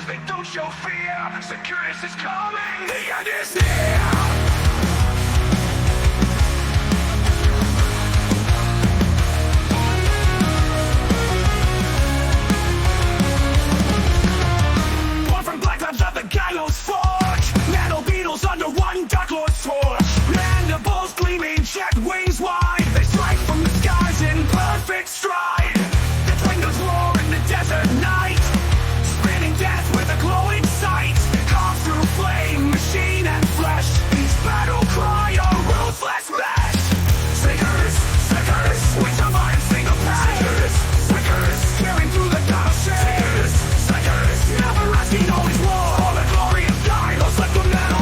move, they don't show fear. Saicurtis is coming, the end is near. Under one dark lord's torch, mandibles gleaming, jet wings wide. They strike from the skies in perfect stride. The fingers roar in the desert night, spinning death with a glowing sight. Carved through flame, machine and flesh, each battle cry a ruthless mesh. Saicurtis, Saicurtis, we survive single path. Saicurtis, Saicurtis, tearing through the battle shade. Saicurtis, Saicurtis, never resting, always war. All the glory of Dilos like the metal.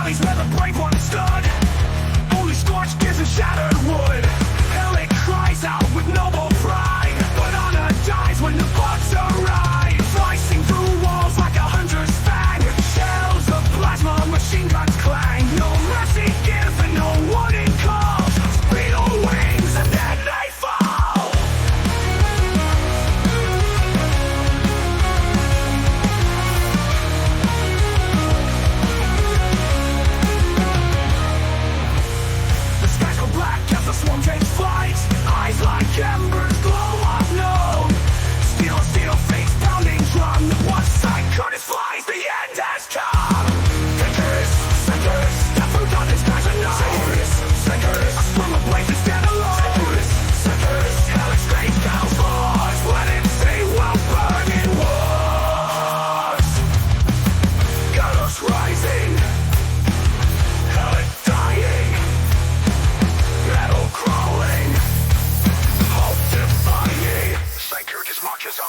Where the brave one stood, only scorched gears and shattered wood. Hell, it cries out with noble pride, but honor dies when the bugs arrive. Slicing through walls like a hunter's fang, shells of plasma, machine guns clang. No mercy given, no warning call. Beetle wings and then they fall. The swarm takes flight, eyes like embers glow unknown. Steel, steel, face pounding drum. Once Saicurtis flies, the end has come. Saicurtis, Saicurtis, death through dawn is passion known. Saicurtis, Saicurtis, a storm of blades and stand alone. Saicurtis, Saicurtis, hell exchange battles force. Let it say well burn in wars. Galos rising, hell it dying. Battle crawling, hope defying. Saicurtis marches on.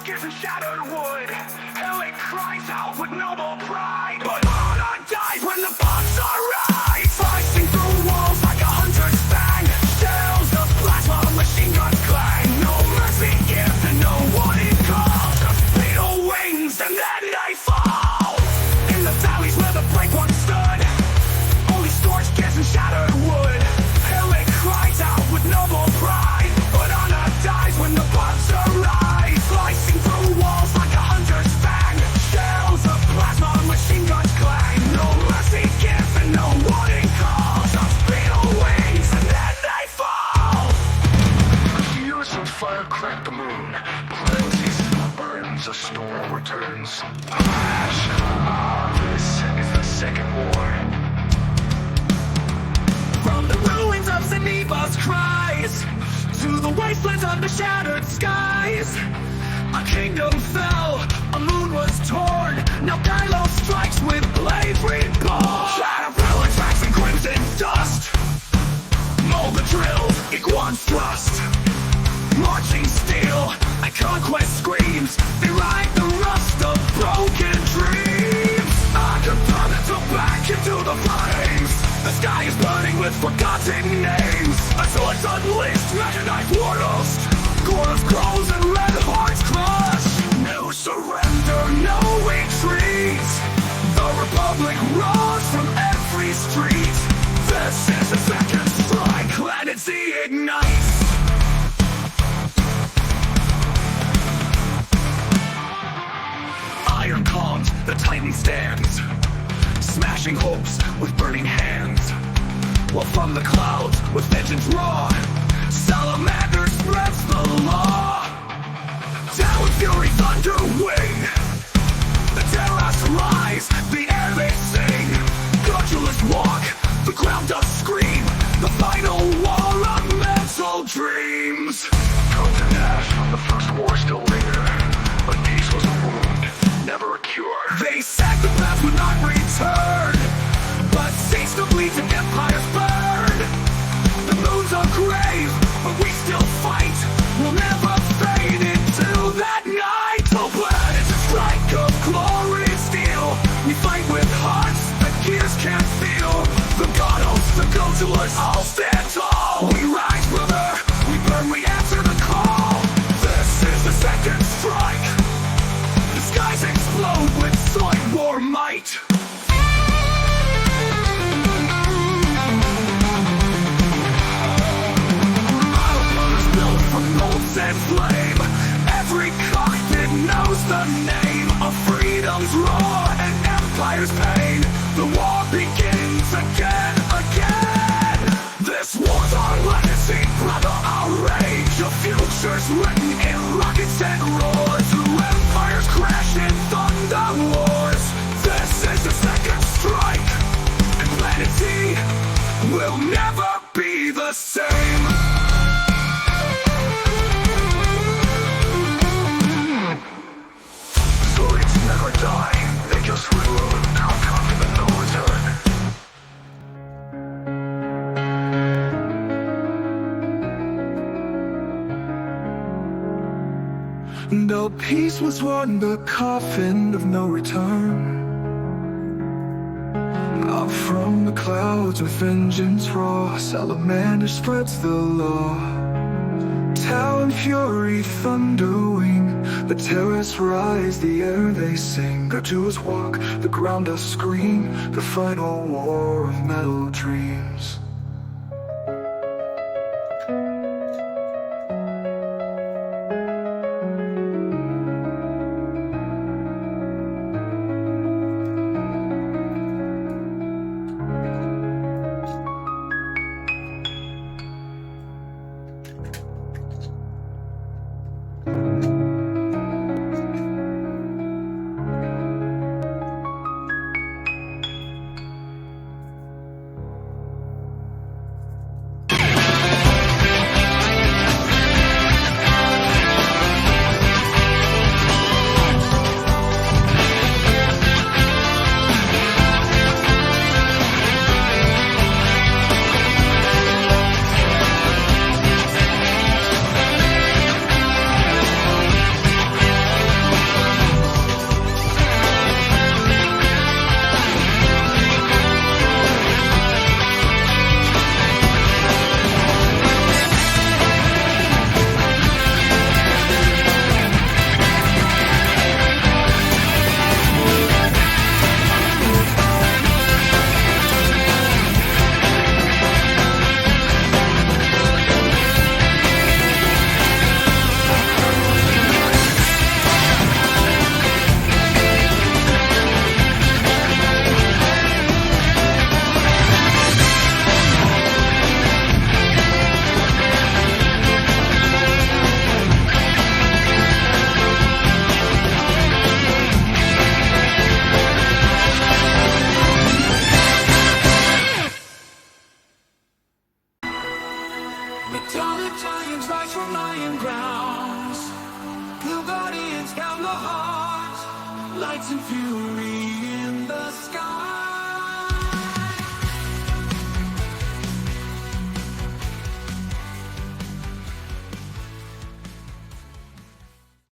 Gears and shattered wood. Hell, it cries out with noble pride, but honor dies when the bugs arrive. Slicing through walls like a hunter's fang, shells of plasma, machine guns clang. No mercy given, no warning call. Just beetle wings and then they fall. In the valleys where the brave one stood, only scorched gears and shattered wood. Hell, it cries out with noble pride, but honor dies when the bugs arrive. Slicing through walls like a hunter's fang, shells of plasma, machine guns clang. No mercy given, no warning call. Just beetle wings and then they fall. Fuse and fire crack the moon. Frenzy burns, a storm returns. Ash, this is the second war. From the ruins of Zeniba's cries to the wastelands under shattered skies, a kingdom fell, a moon was torn. Now Dilos strikes with blades reborn. Shadow attacks and crimson dust, mold the drills, iguans thrust. Marching steel and conquest screams, they ride the rust of broken dreams. I can turn it back into the flames. The sky is burning with forgotten names. A sword's unleashed, mechanized warlust. Chorus grows and red hearts crush. No surrender, no retreat. The Republic roars from every street. This is the second strike, let it see ignite. Iron calms, the tightening stands, smashing hopes with burning hands. While from the clouds with vengeance raw, Salamander spreads the law. Down with fury, thunder, wing. The terrace rise, the air they sing. Godulous walk, the ground does scream. The final war of mental dreams. Cones and ash from the first war still linger, but peace was a wound, never a cure. They said the past would not return. flame. Every cockpit knows the name of freedom's roar and empire's pain. The war begins again, again. This war's our legacy, brother, our rage. The future's written in rockets and roars. Through empires crash in thunder wars. This is the second strike, and Planet Z will never be the same. Zoids never die, they just rule. Outcome with no return. No peace was won, the coffin of no return. Up from the clouds with vengeance raw, Salamander spreads the law. Talon, fury, thundering, the terrorists rise, the air they sing. Our doers walk, the ground does scream, the final war of metal dreams. Metallic giants rise from iron grounds. Blue guardians down the heart. Lights and fury in the sky.